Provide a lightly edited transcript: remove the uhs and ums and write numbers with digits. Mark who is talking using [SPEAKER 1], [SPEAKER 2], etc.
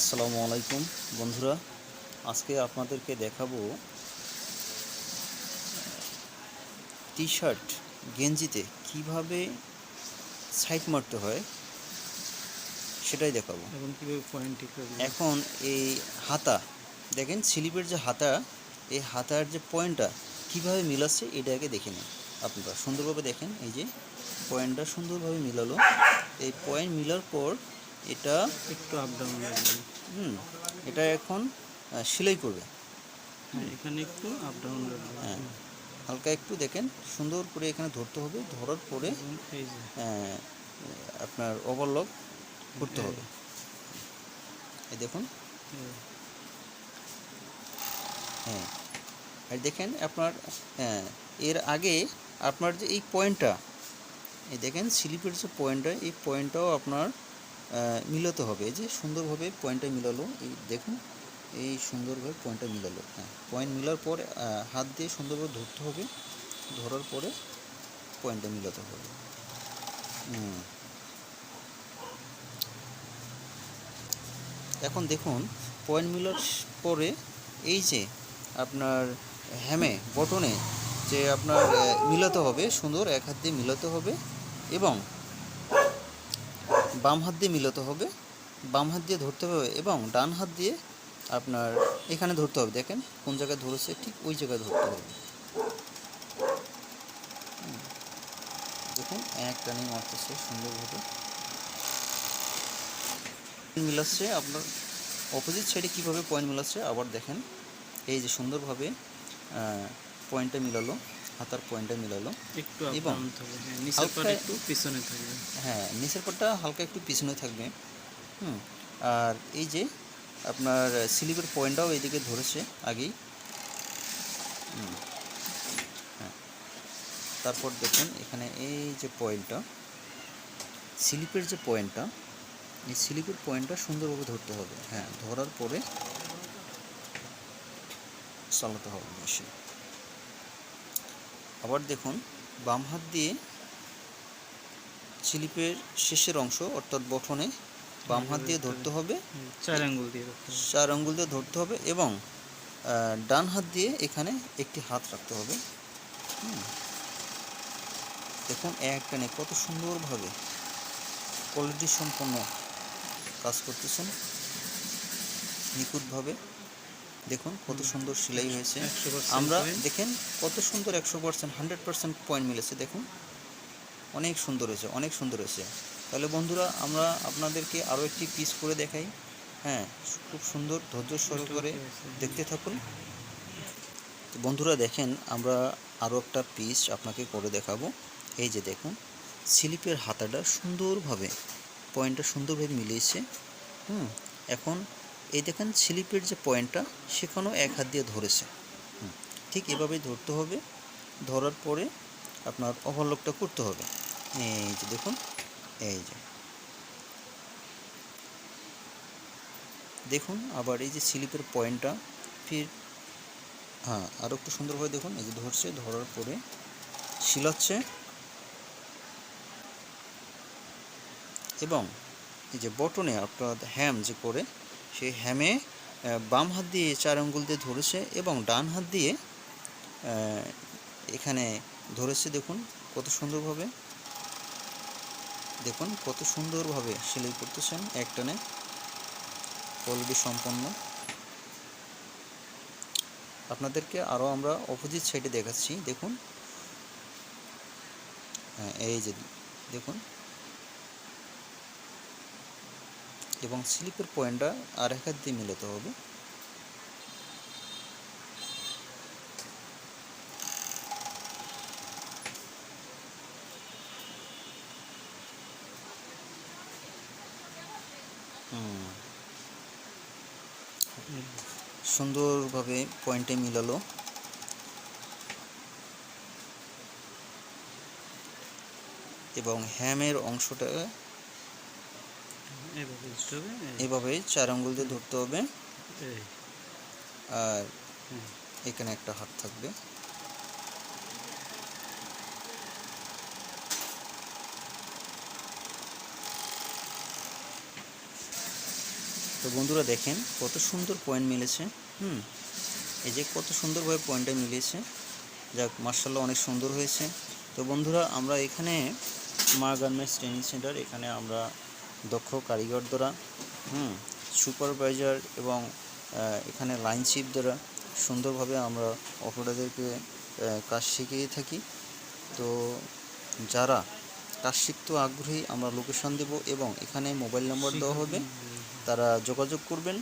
[SPEAKER 1] আসসালামু আলাইকুম বন্ধুরা, আজকে আপনাদেরকে দেখাবো টি শার্ট গেঞ্জিতে কিভাবে সাইড মারতে হয় সেটাই দেখাবো।
[SPEAKER 2] এবং কিভাবে পয়েন্ট ঠিক রাখবো।
[SPEAKER 1] এখন এই হাতা দেখেন, স্লিপের যে হাতা, এই হাতার যে পয়েন্টটা কিভাবে মিলাচ্ছে এটা আগে দেখে নিন। আপনারা সুন্দরভাবে দেখেন, এই যে পয়েন্টটা সুন্দরভাবে মিলালো। এই পয়েন্ট মিলার পর এটা
[SPEAKER 2] একটু আপ ডাউন রাখবেন।
[SPEAKER 1] এটা এখন সেলাই করবে।
[SPEAKER 2] হ্যাঁ, এখানে একটু আপ ডাউন রাখবেন।
[SPEAKER 1] হ্যাঁ, হালকা একটু দেখেন, সুন্দর করে এখানে ধরতে হবে। ধরার পরে
[SPEAKER 2] এবং এই যে
[SPEAKER 1] আপনার ওভারলক করতে হবে। এই দেখুন,
[SPEAKER 2] এই
[SPEAKER 1] হ্যাঁ, আর দেখেন আপনার, হ্যাঁ, এর আগে আপনার যে এই পয়েন্টটা, এই দেখেন স্লিপের যে পয়েন্টটা, এই পয়েন্টটাও আপনার মিলাতে হবে। এই যে সুন্দরভাবে পয়েন্টটা মিলালো, এই দেখুন, এই সুন্দরভাবে পয়েন্টটা মিলালো। হ্যাঁ, পয়েন্ট মিলার পর হাত দিয়ে সুন্দরভাবে ধরতে হবে। ধরার পরে পয়েন্টটা মিলাতে হবে। এখন দেখুন, পয়েন্ট মিলার পরে এই যে আপনার বটনে যে আপনার মিলাতে হবে, সুন্দর এক হাত দিয়ে মিলাতে হবে এবং বাম হাত দিয়ে মিলাতে হবে। বাম হাত দিয়ে ধরতে হবে এবং ডান হাত দিয়ে আপনার এখানে ধরতে হবে। দেখেন কোন জায়গায় ধরেছে, ঠিক ওই জায়গায় ধরতে হবে। দেখুন এক টানে মারতেছে সুন্দরভাবে, মিলাচ্ছে। আপনার অপোজিট সাইডে কীভাবে পয়েন্ট মিলাচ্ছে আবার দেখেন। এই যে সুন্দরভাবে পয়েন্টটা মিলালো, হাতার পয়েন্টটা মিলালো
[SPEAKER 2] একটু আপ
[SPEAKER 1] এবং
[SPEAKER 2] ডাউন থাকবে। হ্যাঁ, নিচের পাট একটু পিছনে থাকবে।
[SPEAKER 1] হ্যাঁ, নিচের পাটটা হালকা একটু পিছনে থাকবে। আর এই যে আপনার স্লিপের পয়েন্টটাও এইদিকে ধরেছে আগেই। হ্যাঁ, তারপর দেখুন এখানে এই যে পয়েন্টটা, স্লিপের যে পয়েন্টটা, এই স্লিপের পয়েন্টটা সুন্দরভাবে ধরতে হবে। হ্যাঁ, ধরার পরে চালাতে হবে মেশিন। আবার দেখুন, বাম হাত দিয়ে স্লিপের শেষের অংশ অর্থাৎ বটনে বাম হাত দিয়ে ধরতে হবে,
[SPEAKER 2] 4 আঙ্গুল দিয়ে ধরতে হবে।
[SPEAKER 1] 4 আঙ্গুল দিয়ে ধরতে হবে এবং ডান হাত দিয়ে এখানে একটি হাত রাখতে হবে। দেখুন এক টানে কত সুন্দরভাবে কোয়ালিটি সম্পন্ন কাজ করতেছেন, নিখুঁতভাবে। দেখুন কত সুন্দর সেলাই হয়েছে।
[SPEAKER 2] 100%
[SPEAKER 1] আমরা
[SPEAKER 2] পয়েন্ট।
[SPEAKER 1] দেখেন কত সুন্দর, 100%, 100% পয়েন্ট মিলেছে। দেখুন অনেক সুন্দর হয়েছে, অনেক সুন্দর হয়েছে। তাহলে বন্ধুরা, আমরা আপনাদেরকে আরও একটি পিস করে দেখাই। হ্যাঁ, খুব সুন্দর, ধৈর্য সহকারে দেখতে থাকুন। তো বন্ধুরা দেখেন, আমরা আরও একটা পিস আপনাকে করে দেখাবো। এই যে দেখুন, স্লিপের হাতাটা সুন্দরভাবে, পয়েন্টটা সুন্দরভাবে মিলিয়েছে। এখন এই দেখেন স্লিপের যে পয়েন্টটা, সেখানেও এক হাত দিয়ে ধরেছে। ঠিক এভাবেই ধরতে হবে। ধরার পরে আপনার ওভারলকটা করতে হবে। এই যে দেখুন, এই যে দেখুন, আবার এই যে স্লিপের পয়েন্টটা ফির, হ্যাঁ, আরও একটু সুন্দরভাবে দেখুন। এই যে ধরছে, ধরার পরে শিলাচ্ছে এবং এই যে বটনে অর্থাৎ হ্যাম যে করে, সেই হ্যামে বাম হাত দিয়ে 4 আঙ্গুল দিয়ে ধরেছে এবং ডান হাত দিয়ে এখানে ধরেছে। দেখুন কত সুন্দরভাবে, দেখুন কত সুন্দরভাবে সেলাই করতেছেন একটানে, কোয়ালিটি সম্পন্ন। আপনাদেরকে আরও আমরা অপোজিট সাইডে দেখাচ্ছি। দেখুন, হ্যাঁ, এই যে দেখুন, এবং স্লিপের পয়েন্টটা আর এক হাত দিয়ে মেলাতে হবে। সুন্দরভাবে পয়েন্টে মিলালো এবং হ্যামের অংশটা এভাবে 4 আঙ্গুল দিয়ে ধরতে হবে। আর এখানে একটা হাত থাকবে। তো বন্ধুরা দেখেন কত সুন্দর পয়েন্ট মিলেছে। এই যে কত সুন্দরভাবে পয়েন্টটা মিলেছে, যাক মার্শাল্লাহ অনেক সুন্দর হয়েছে। তো বন্ধুরা আমরা এখানে মা গার্মেন্টস ট্রেনিং সেন্টার, এখানে আমরা দক্ষ কারিগর দ্বারা সুপারভাইজার এবং এখানে লাইনশিপ দ্বারা সুন্দরভাবে আমরা অপারেটরদেরকে কাজ শিখিয়ে থাকি। তো যারা কাজ শিখতে আগ্রহী আমরা লোকেশন দেব এবং এখানে মোবাইল নম্বর দেওয়া হবে, তারা যোগাযোগ করবেন।